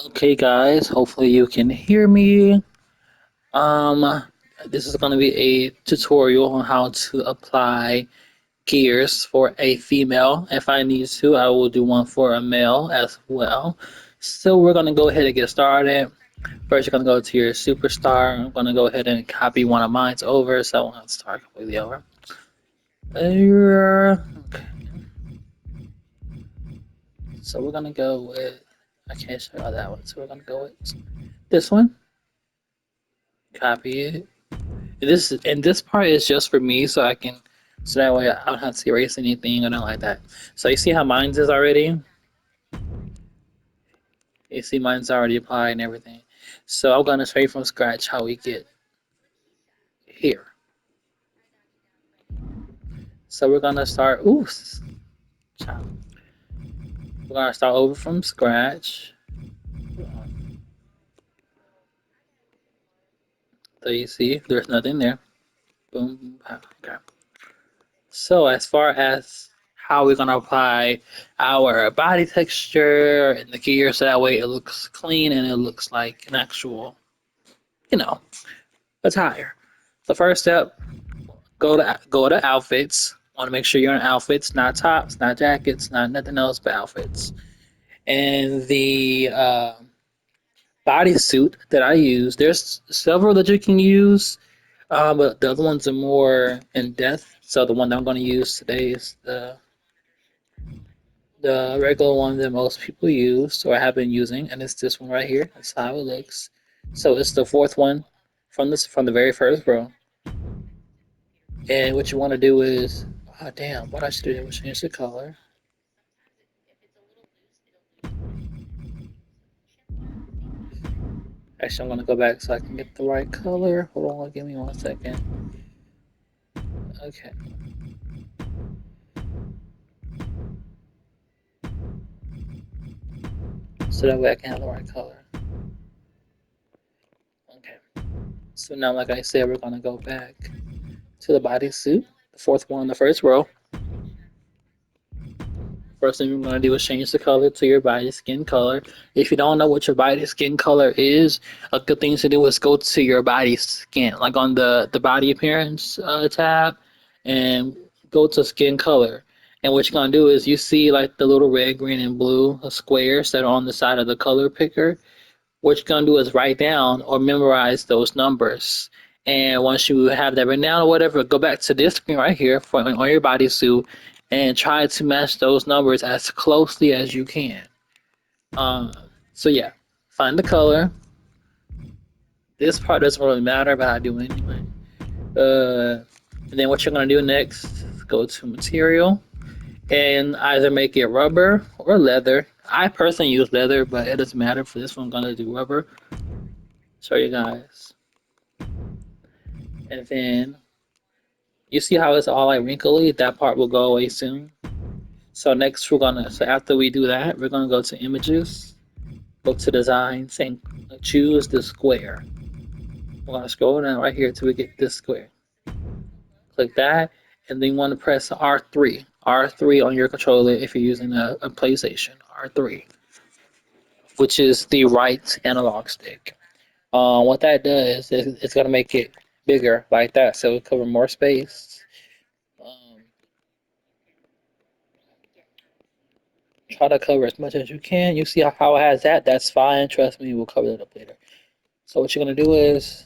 Okay, guys, hopefully you can hear me. Um, this is going to be a tutorial on how to apply gears for a female. If I need to, I will do one for a male as well. So we're going to go ahead and get started. First, you're going to go to your superstar. I'm going to go ahead and copy one of mine over, so I won't start completely over. Okay, so we're going to go with, I can't show you that one, so we're going to go with this one. Copy it. This part is just for me, so I can, so that way I don't have to erase anything or nothing like that. So you see how mine's is already. You see mine's already applied and everything. So I'm gonna show you from scratch how we get here. So we're gonna start. Ooh, we're gonna start over from scratch. So you see, there's nothing there. Boom, boom, pow. Okay. So as far as how we're gonna apply our body texture and the gear, so that way it looks clean and it looks like an actual, you know, attire. The first step, go to outfits. Want to make sure you're in outfits, not tops, not jackets, not nothing else but outfits. And the bodysuit that I use, there's several that you can use, but the other ones are more in depth. So the one that I'm going to use today is the regular one that most people use or have been using, and it's this one right here. That's how it looks. So it's the fourth one from the very first row. And what you want to do is, oh damn, what I should do is change the color. Actually, I'm gonna go back so I can get the right color. Hold on, give me 1 second. Okay, so that way I can have the right color. Okay, so now, like I said, we're gonna go back to the bodysuit, the fourth one in the first row. First thing we're gonna do is change the color to your body skin color. If you don't know what your body skin color is, a good thing to do is go to your body skin, like on the body appearance tab, and go to skin color. And what you're gonna do is you see like the little red, green, and blue squares that are on the side of the color picker. What you're gonna do is write down or memorize those numbers. And once you have that written down or whatever, go back to this screen right here for on your bodysuit and try to match those numbers as closely as you can. Um, so yeah, find the color. This part doesn't really matter, but I do anyway. And then what you're gonna do next? Go to material and either make it rubber or leather. I personally use leather, but it doesn't matter for this one. I'm gonna do rubber. Show you guys. And then you see how it's all like wrinkly? That part will go away soon. So next so after we do that, we're gonna go to images, go to designs and choose the square. We're gonna scroll down right here till we get this square. Click that, and then you want to press R3. R3 on your controller if you're using a PlayStation. R3, which is the right analog stick. What that does is it's gonna make it bigger like that, so it cover more space. Um, Try to cover as much as you can. You see how it has that? That's fine. Trust me, we'll cover that up later. So what you're gonna do is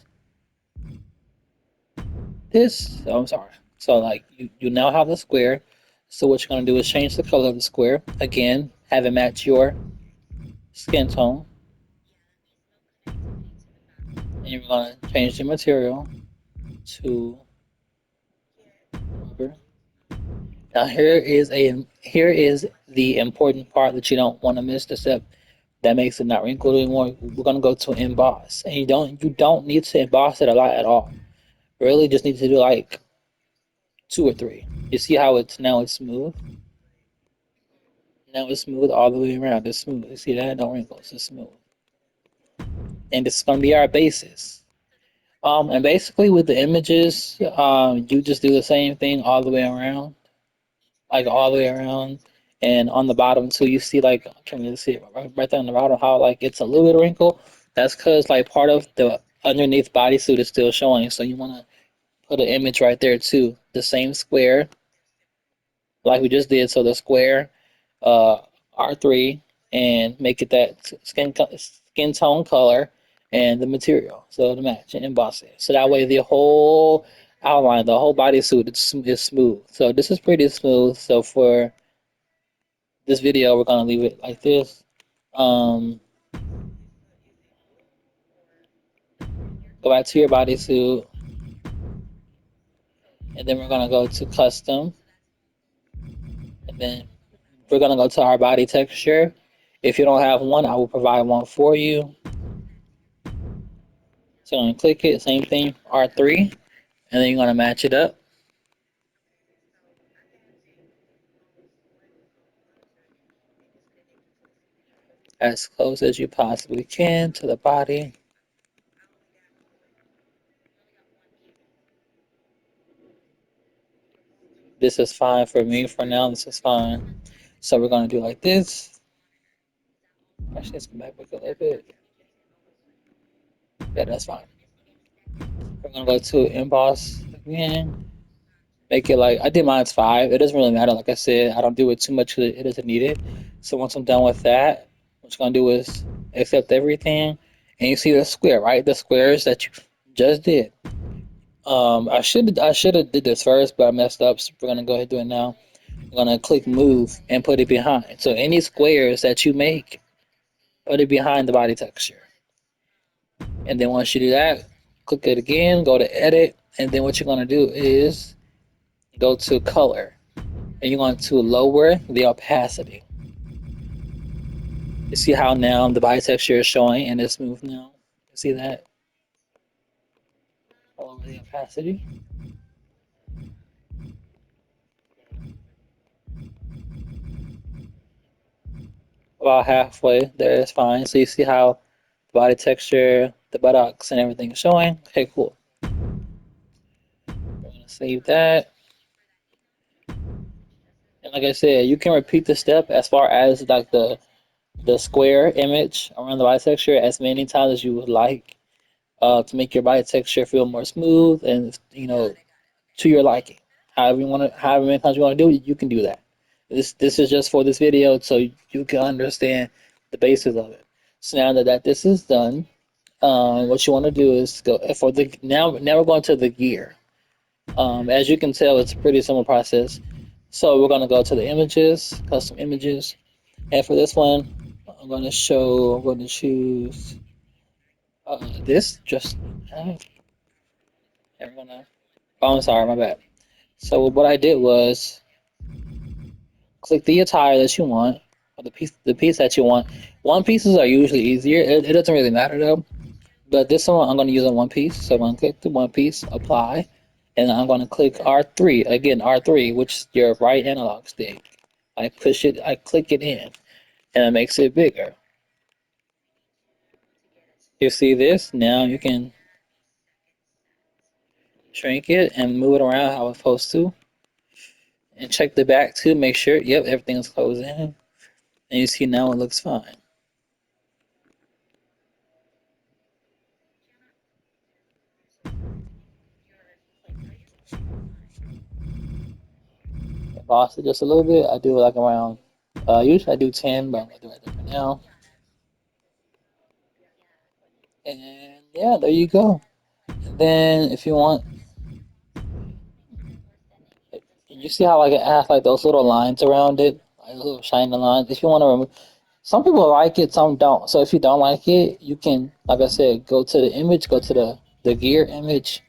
this. Oh, I'm sorry. So like you now have the square. So what you're gonna do is change the color of the square. Again, have it match your skin tone. And you're gonna change the material to rubber. Now here is the important part that you don't want to miss. The step that makes it not wrinkled anymore. We're gonna go to emboss, and you don't need to emboss it a lot at all. Really, just need to do like two or three. You see how it's smooth. Now it's smooth all the way around. It's smooth. You see that? No wrinkles. It's smooth. And this is gonna be our basis. And basically with the images, you just do the same thing all the way around, like all the way around. And on the bottom too, you see like, can you see it right there on the bottom how like it's a little bit of wrinkle? That's because like part of the underneath bodysuit is still showing. So you want to put an image right there too. The same square like we just did. So the square, uh, R3, and make it that skin tone color and the material. So to match and emboss it. So that way the whole outline, the whole bodysuit is smooth. So this is pretty smooth. So for this video, we're gonna leave it like this. Um, go back to your bodysuit, and then we're gonna go to custom, and then we're gonna go to our body texture. If you don't have one, I will provide one for you. So I'm gonna click it, same thing, R3, and then you're gonna match it up as close as you possibly can to the body. This is fine for me for now. This is fine. So we're gonna do like this. Actually, let's come back a little bit. Yeah, that's fine. We're gonna go to emboss again. Make it like I did mine's 5. It doesn't really matter. Like I said, I don't do it too much because it doesn't need it. So once I'm done with that, what I'm gonna do is accept everything, and you see the square, right? The squares that you just did. I should have did this first, but I messed up. So we're gonna go ahead and do it now. We're gonna click move and put it behind. So any squares that you make, put it behind the body texture. And then once you do that, click it again, go to edit, and then what you're gonna do is go to color, and you're going to lower the opacity. You see how now the body texture is showing and it's smooth now. You see that? Lower the opacity. About halfway there is fine. So you see how the body texture, the buttocks, and everything is showing. Okay, cool. We're gonna save that. And like I said, you can repeat the step as far as like the square image around the body texture as many times as you would like to make your body texture feel more smooth and to your liking. However many times you want to do it, you can do that. This is just for this video so you can understand the basis of it. So now that this is done, what you want to do is go for the now we're going to the gear. As you can tell, it's a pretty simple process. So we're going to go to the images, custom images, and for this one, I'm going to choose this. Just I'm gonna. Oh, I'm sorry, my bad. So what I did was click the attire that you want, or the piece that you want. One pieces are usually easier. It doesn't really matter though. But this one I'm going to use a one piece. So I'm going to click the one piece, apply, and I'm going to click R3 again, R3, which is your right analog stick. I click it in, and it makes it bigger. You see this? Now you can shrink it and move it around how it's supposed to, and check the back too. Make sure, yep, everything's closed in, and you see now it looks fine. Boss it just a little bit. I do like around. Usually I do 10, but I'm gonna do it for now. And yeah, there you go. And then if you want, you see how like it has like those little lines around it, like little shiny lines. If you want to remove, some people like it, some don't. So if you don't like it, you can, like I said, go to the image, go to the gear image,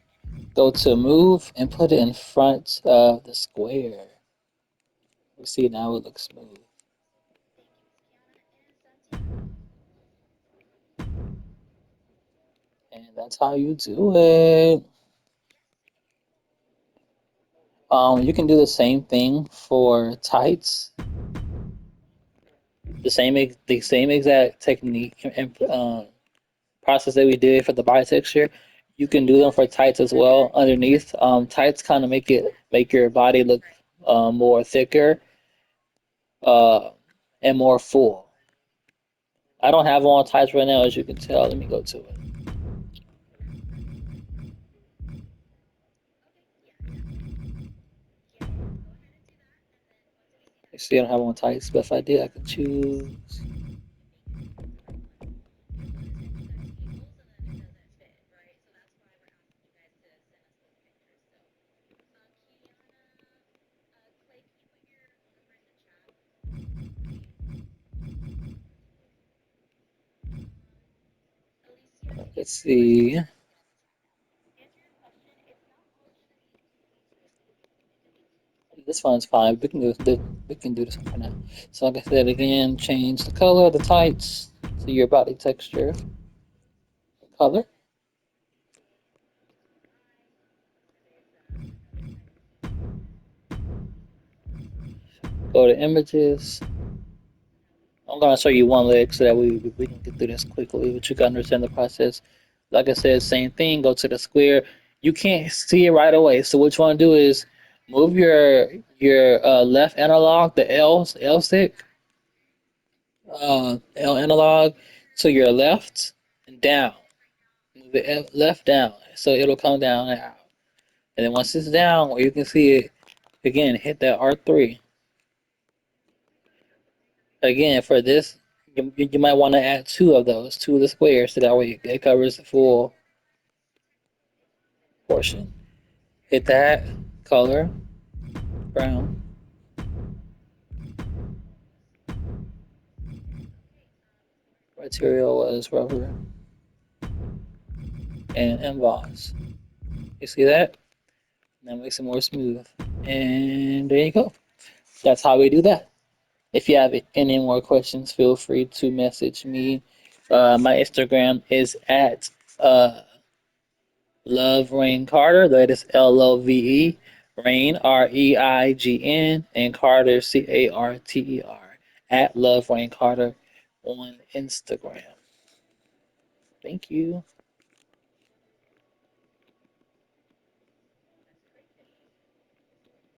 go to move, and put it in front of the square. You see now it looks smooth. And that's how you do it. You can do the same thing for tights. The same exact technique and process that we did for the body texture. You can do them for tights as well. Underneath, tights kind of make your body look more thicker. uh, and more full. I don't have on tights right now, as you can tell. Let me go to it. You see, I don't have on tights, but if I did, I could choose. Let's see. This one's fine. We can do this one for now. So like I said again, change the color of the tights to your body texture color. Go to images. I'm gonna show you one leg so that we can get through this quickly, but you can understand the process. Like I said, same thing. Go to the square. You can't see it right away, so what you want to do is move your left analog, the L stick, L analog, to your left and down. Move it left down, so it'll come down and out. And then once it's down, where you can see it again, hit that R3. Again, for this, you might want to add two of those, two of the squares, so that way it covers the full portion. Hit that color, brown, material was rubber, and emboss. You see that? That makes it more smooth. And there you go. That's how we do that. If you have any more questions, feel free to message me. My Instagram is at Love Rain Carter. That is LOVE. Rain REIGN and Carter CARTER at Love Rain Carter on Instagram. Thank you.